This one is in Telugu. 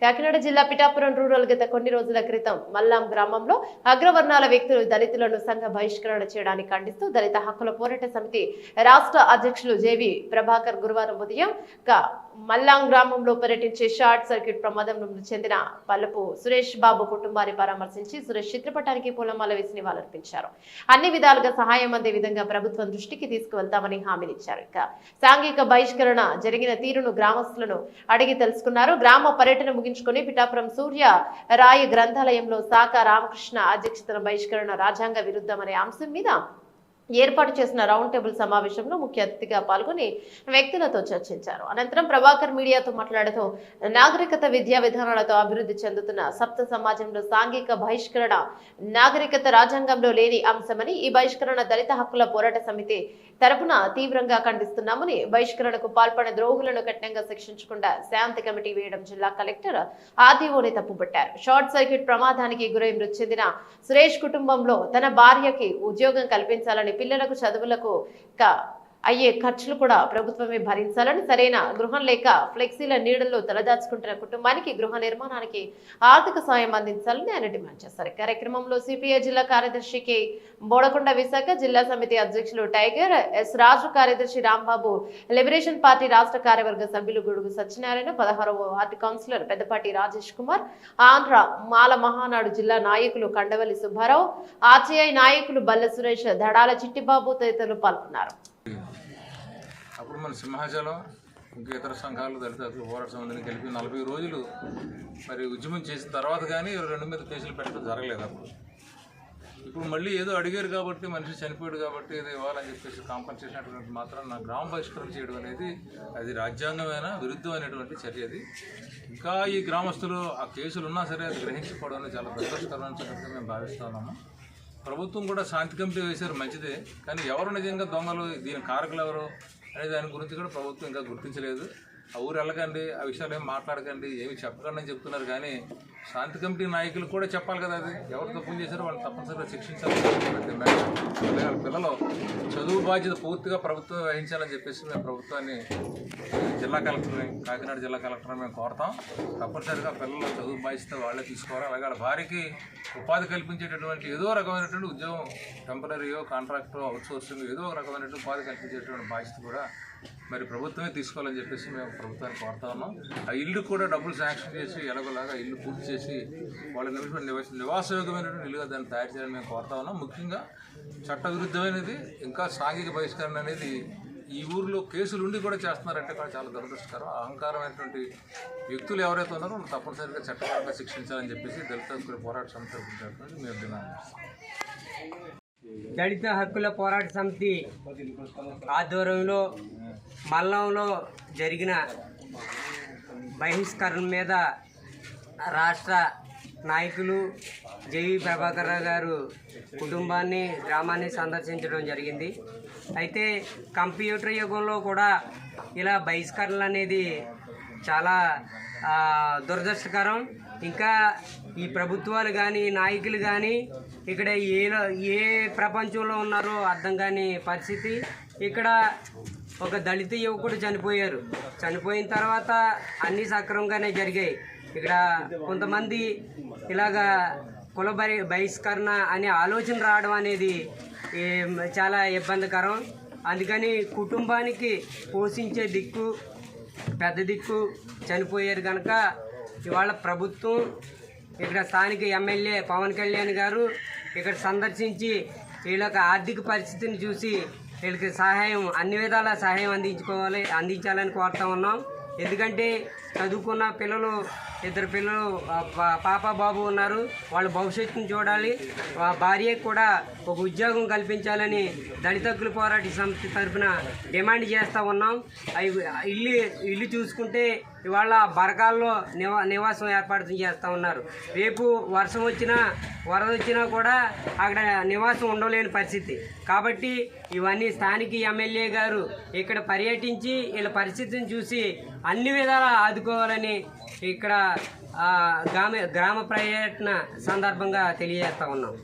కాకినాడ జిల్లా పిఠాపురం రూరల్ గత కొన్ని రోజుల క్రితం మల్లాం గ్రామంలో అగ్రవర్ణాల వ్యక్తులు దళితులను సంఘ బహిష్కరణ చేయడానికి ఖండిస్తూ దళిత హక్కుల పోరాట సమితి రాష్ట్ర అధ్యక్షులు జేవి ప్రభాకర్ గురువారం ఉదయం మల్లాం గ్రామంలో పర్యటించే షార్ట్ సర్క్యూట్ ప్రమాదంలో మృతి చెందిన పల్లపు సురేష్ బాబు కుటుంబాన్ని పరామర్శించి సురేష్ చిత్రపటానికి పూలమాల వేసి నివాళులర్పించారు. అన్ని విధాలుగా సహాయం అందే విధంగా ప్రభుత్వం దృష్టికి తీసుకువెళ్తామని హామీనిచ్చారు. ఇక సాంఘిక బహిష్కరణ జరిగిన తీరును గ్రామస్తులను అడిగి తెలుసుకున్నారు. గ్రామ పర్యటన ముగించుకుని పిఠాపురం సూర్య రాయ గ్రంథాలయంలో శాఖ రామకృష్ణ అధ్యక్షతన బహిష్కరణ రాజ్యాంగ విరుద్ధమనే అంశం మీద ఏర్పాటు చేసిన రౌండ్ టేబుల్ సమావేశంలో ముఖ్య అతిథిగా పాల్గొని వ్యక్తులతో చర్చించారు. అనంతరం ప్రభాకర్ మీడియాతో మాట్లాడుతూ నాగరికత విద్యా విధానాలతో అభివృద్ధి చెందుతున్న సప్త సమాజంలో సాంఘిక బహిష్కరణ నాగరికత రాజ్యాంగంలో లేని అంశమని, ఈ బహిష్కరణ దళిత హక్కుల పోరాట సమితి తరపున తీవ్రంగా ఖండిస్తున్నామని, బహిష్కరణకు పాల్పడిన ద్రోహులను కఠినంగా శిక్షించకుండా శాంతి కమిటీ వేయడం జిల్లా కలెక్టర్ ఆర్డీఓని తప్పుపట్టారు. షార్ట్ సర్క్యూట్ ప్రమాదానికి గురై మృతి చెందిన సురేష్ కుటుంబంలో తన భార్యకి ఉద్యోగం కల్పించాలని, పిల్లలకు చదువులకు అయ్యే ఖర్చులు కూడా ప్రభుత్వమే భరించాలని, సరైన గృహం లేక ఫ్లెక్సీల నీడల్లో తలదాచుకుంటున్న కుటుంబానికి గృహ నిర్మాణానికి ఆర్థిక సాయం అందించాలని ఆయన డిమాండ్ చేశారు. కార్యక్రమంలో సిపిఐ జిల్లా కార్యదర్శి కె బోడకొండ విశాఖ, జిల్లా సమితి అధ్యక్షులు టైగర్ ఎస్ రాజు, కార్యదర్శి రాంబాబు, లిబరేషన్ పార్టీ రాష్ట్ర కార్యవర్గ సభ్యులు గుడుగు సత్యనారాయణ, 16వ వార్డు కౌన్సిలర్ పెద్దపాటి రాజేష్ కుమార్, ఆంధ్ర మాల మహానాడు జిల్లా నాయకులు కండవల్లి సుబ్బారావు, ఆర్టీఐ నాయకులు బల్ల సురేష్, దడాల చిట్టిబాబు తదితరులు పాల్గొన్నారు. అప్పుడు మన సింహాచలం ఇంకా ఇతర సంఘాలు దళిత పోరాట సమితిని కలిపి 40 రోజులు మరి ఉద్యమం చేసిన తర్వాత కానీ 2 మీద కేసులు పెట్టడం జరగలేదు. ఇప్పుడు మళ్ళీ ఏదో అడిగారు కాబట్టి, మనిషి చనిపోయాడు కాబట్టి ఏదో ఇవ్వాలని చెప్పేసి కాంపన్సేషన్ అటువంటి మాత్రం నా గ్రామ బహిష్కరణ చేయడం అనేది అది రాజ్యాంగమైన విరుద్ధమైనటువంటి చర్య. అది ఇంకా ఈ గ్రామస్తులు ఆ కేసులు ఉన్నా సరే అది గ్రహించకపోవడం అనేది చాలా దురదృష్టకరమైన సంగతిగా మేము భావిస్తున్నాము. ప్రభుత్వం కూడా శాంతి కమిటీ వేశారు, మంచిదే, కానీ ఎవరు నిజంగా దొంగలు, దీని కారకులు ఎవరు అనే దాని గురించి కూడా ప్రభుత్వం ఇంకా గుర్తించలేదు. ఆ ఊరు వెళ్ళకండి, ఆ విషయాలు ఏమి మాట్లాడకండి, ఏమి చెప్పకండి అని చెప్తున్నారు. కానీ శాంతి కమిటీ నాయకులు కూడా చెప్పాలి కదా, అది ఎవరు తప్పులు చేశారో వాళ్ళు తప్పనిసరిగా శిక్షించాలని వాళ్ళ పిల్లలు చదువు బాధ్యత పూర్తిగా ప్రభుత్వం వహించాలని చెప్పేసి మేము ప్రభుత్వాన్ని, జిల్లా కలెక్టర్ని, కాకినాడ జిల్లా కలెక్టర్ని మేము కోరుతాం. తప్పనిసరిగా పిల్లలు చదువు బాధ్యత వాళ్ళే తీసుకోవాలి. అలాగే వాళ్ళ భార్యకి ఉపాధి కల్పించేటటువంటి ఏదో రకమైనటువంటి ఉద్యోగం, టెంపరీయో కాంట్రాక్టో అవుట్సోర్సింగ్ ఏదో ఒక రకమైనటువంటి ఉపాధి కల్పించేటువంటి బాధ్యత కూడా మరి ప్రభుత్వమే తీసుకోవాలని చెప్పేసి మేము ప్రభుత్వాన్ని కోరుతా ఉన్నాం. ఆ ఇల్లు కూడా డబ్బులు శాంక్షన్ చేసి ఎలాగోలాగా ఇల్లు పూర్తి చేసి వాళ్ళ నివాసయోగ్యమైనటువంటి ఇల్లుగా దాన్ని తయారు చేయాలని మేము కోరుతా ఉన్నాం. ముఖ్యంగా చట్టవిరుద్ధమైనది ఇంకా సాంఘిక బహిష్కరణ అనేది ఈ ఊరిలో కేసులు ఉండి కూడా చేస్తున్నారంటే కూడా చాలా దురదృష్టకరం. అహంకారమైనటువంటి వ్యక్తులు ఎవరైతే ఉన్నారో వాళ్ళు తప్పనిసరిగా చట్టపరంగా శిక్షించాలని చెప్పేసి దళిత హక్కుల పోరాట సమితి మేము డిమాండ్ చేస్తాం. దళిత హక్కుల పోరాట సమితి ఆధ్వర్యంలో మల్లంలో జరిగిన బహిష్కరణ మీద రాష్ట్ర నాయకులు జేవి ప్రభాకర్ రావు గారు కుటుంబాన్ని, గ్రామాన్ని సందర్శించడం జరిగింది. అయితే కంప్యూటర్ యుగంలో కూడా ఇలా బహిష్కరణలు అనేది చాలా దురదృష్టకరం. ఇంకా ఈ ప్రభుత్వాలు కానీ, నాయకులు కానీ ఇక్కడ ఏ ప్రపంచంలో ఉన్నారో అర్థం కాని పరిస్థితి. ఇక్కడ ఒక దళిత యువకుడు చనిపోయారు. చనిపోయిన తర్వాత అన్నీ సక్రమంగానే జరిగాయి. ఇక్కడ కొంతమంది ఇలాగా కుల బహిష్కరణ అనే ఆలోచన రావడం అనేది చాలా ఇబ్బందికరం. అందుకని కుటుంబానికి పోషించే దిక్కు, పెద్ద దిక్కు చనిపోయారు కనుక ఇవాళ ప్రభుత్వం, ఇక్కడ స్థానిక ఎమ్మెల్యే పవన్ కళ్యాణ్ గారు ఇక్కడ సందర్శించి వీళ్ళకి ఆర్థిక పరిస్థితిని చూసి వీళ్ళకి సహాయం, అన్ని విధాల సహాయం అందించాలని కోరుతా ఉన్నాం. ఎందుకంటే చదువుకున్న పిల్లలు, 2 పిల్లలు, పాప బాబు ఉన్నారు, వాళ్ళ భవిష్యత్తును చూడాలి. భార్యకు కూడా ఒక ఉద్యోగం కల్పించాలని దళిత హక్కుల పోరాట సమితి తరఫున డిమాండ్ చేస్తూ ఉన్నాం. ఇల్లు చూసుకుంటే ఇవాళ బరకాల్లో నివాసం ఏర్పాటు చేస్తూ ఉన్నారు. రేపు వర్షం వచ్చినా, వరద వచ్చినా కూడా అక్కడ నివాసం ఉండలేని పరిస్థితి. కాబట్టి ఇవన్నీ స్థానిక ఎమ్మెల్యే గారు ఇక్కడ పర్యటించి వీళ్ళ పరిస్థితిని చూసి అన్ని విధాలా ఆదుకోవాలని ఇక్కడ గ్రామ పర్యటన సందర్భంగా తెలియజేస్తా ఉన్నాం.